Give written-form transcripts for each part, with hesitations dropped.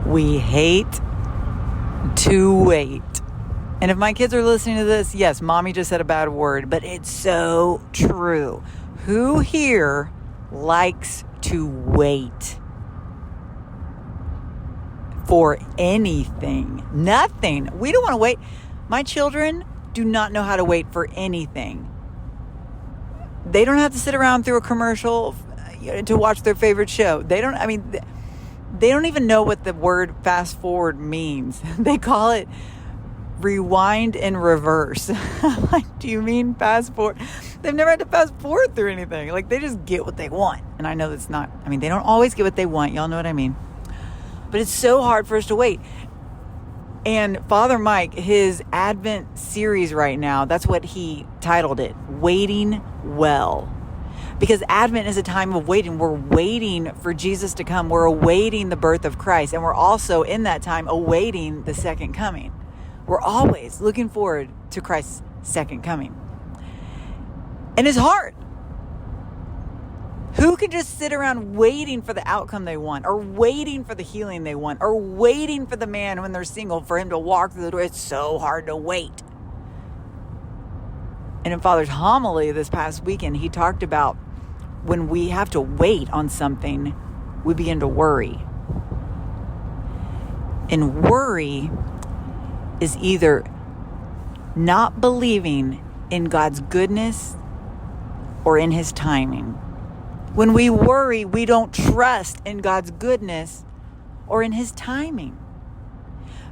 We hate to wait. And if my kids are listening to this, yes, mommy just said a bad word, but it's so true. Who here likes to wait for anything? Nothing. We don't want to wait. My children do not know how to wait for anything. They don't have to sit around through a commercial to watch their favorite show. They don't even know what the word fast forward means. They call it rewind and reverse. Like, do you mean fast forward? They've never had to fast forward through anything. Like, they just get what they want. And I know that's not, they don't always get what they want. Y'all know what I mean. But it's so hard for us to wait. And Father Mike, his Advent series right now, that's what he titled it, Waiting Well. Because Advent is a time of waiting. We're waiting for Jesus to come. We're awaiting the birth of Christ. And we're also, in that time, awaiting the second coming. We're always looking forward to Christ's second coming. And it's hard. Who can just sit around waiting for the outcome they want, or waiting for the healing they want, or waiting for the man when they're single for him to walk through the door? It's so hard to wait. And in Father's homily this past weekend, he talked about when we have to wait on something, we begin to worry. And worry is either not believing in God's goodness or in his timing. When we worry, we don't trust in God's goodness or in his timing.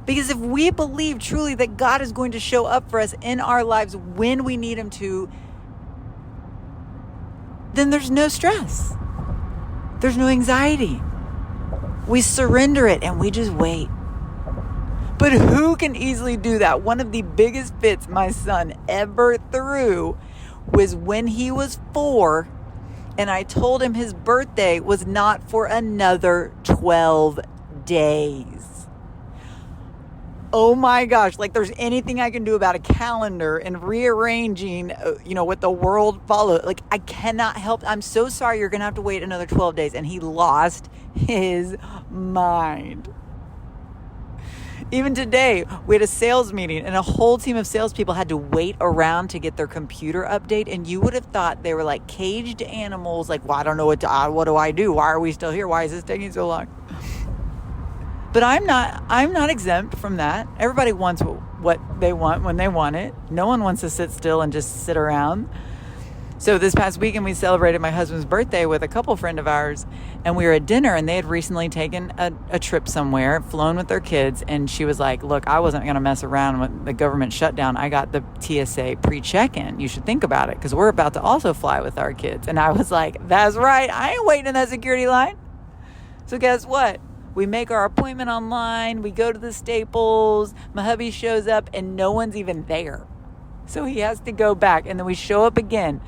Because if we believe truly that God is going to show up for us in our lives when we need him to, then there's no stress. There's no anxiety. We surrender it and we just wait. But who can easily do that? One of the biggest fits my son ever threw was when he was 4, and I told him his birthday was not for another 12 days. Oh my gosh, like there's anything I can do about a calendar and rearranging, what the world follows. Like, I cannot help. I'm so sorry, you're going to have to wait another 12 days. And he lost his mind. Even today, we had a sales meeting and a whole team of salespeople had to wait around to get their computer update. And you would have thought they were like caged animals. Like, well, I don't know what do I do? Why are we still here? Why is this taking so long? But I'm not exempt from that. Everybody wants what they want when they want it. No one wants to sit still and just sit around. So this past weekend, we celebrated my husband's birthday with a couple friend of ours, and we were at dinner, and they had recently taken a trip somewhere, flown with their kids, and she was like, look, I wasn't going to mess around with the government shutdown. I got the TSA pre-check-in. You should think about it, because we're about to also fly with our kids. And I was like, that's right. I ain't waiting in that security line. So guess what? We make our appointment online. We go to the Staples. My hubby shows up, and no one's even there. So he has to go back, and then we show up again.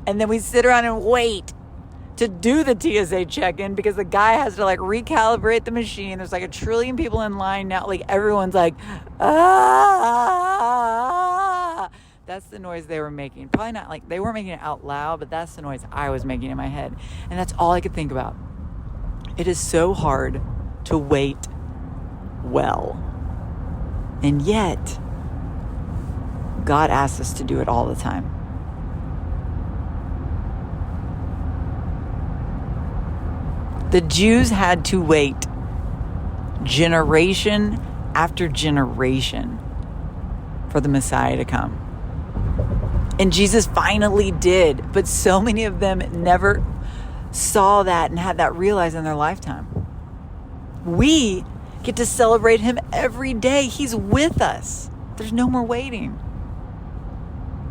And then we sit around and wait to do the TSA check-in because the guy has to recalibrate the machine. There's 1 trillion people in line now. Everyone's like, ah. That's the noise they were making. Probably not they weren't making it out loud, but that's the noise I was making in my head. And that's all I could think about. It is so hard to wait well. And yet, God asks us to do it all the time. The Jews had to wait generation after generation for the Messiah to come. And Jesus finally did, but so many of them never saw that and had that realized in their lifetime. We get to celebrate him every day. He's with us. There's no more waiting.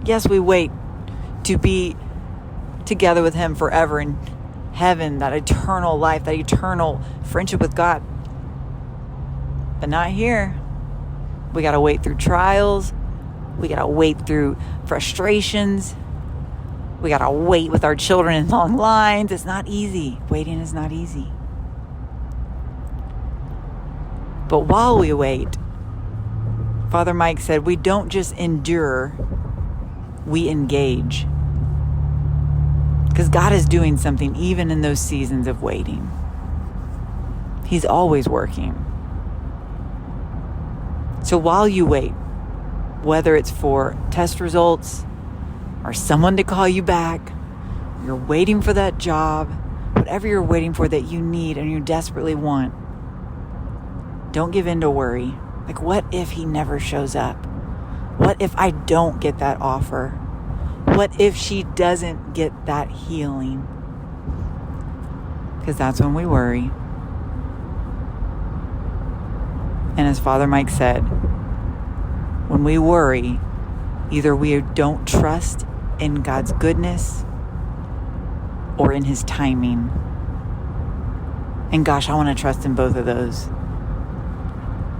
Yes, we wait to be together with him forever in heaven, that eternal life, that eternal friendship with God. But not here. We got to wait through trials. We got to wait through frustrations. We got to wait with our children in long lines. It's not easy. Waiting is not easy. But while we wait, Father Mike said, we don't just endure, we engage. Because God is doing something even in those seasons of waiting. He's always working. So while you wait, whether it's for test results or someone to call you back, you're waiting for that job, whatever you're waiting for that you need and you desperately want, don't give in to worry. Like, what if he never shows up? What if I don't get that offer? What if she doesn't get that healing? Because that's when we worry. And as Father Mike said, when we worry, either we don't trust in God's goodness or in his timing. And gosh, I want to trust in both of those.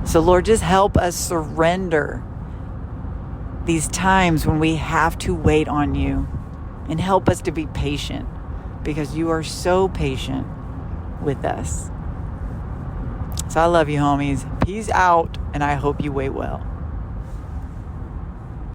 So Lord, just help us surrender these times when we have to wait on you, and help us to be patient, because you are so patient with us. So I love you, homies. Peace out, and I hope you wait well.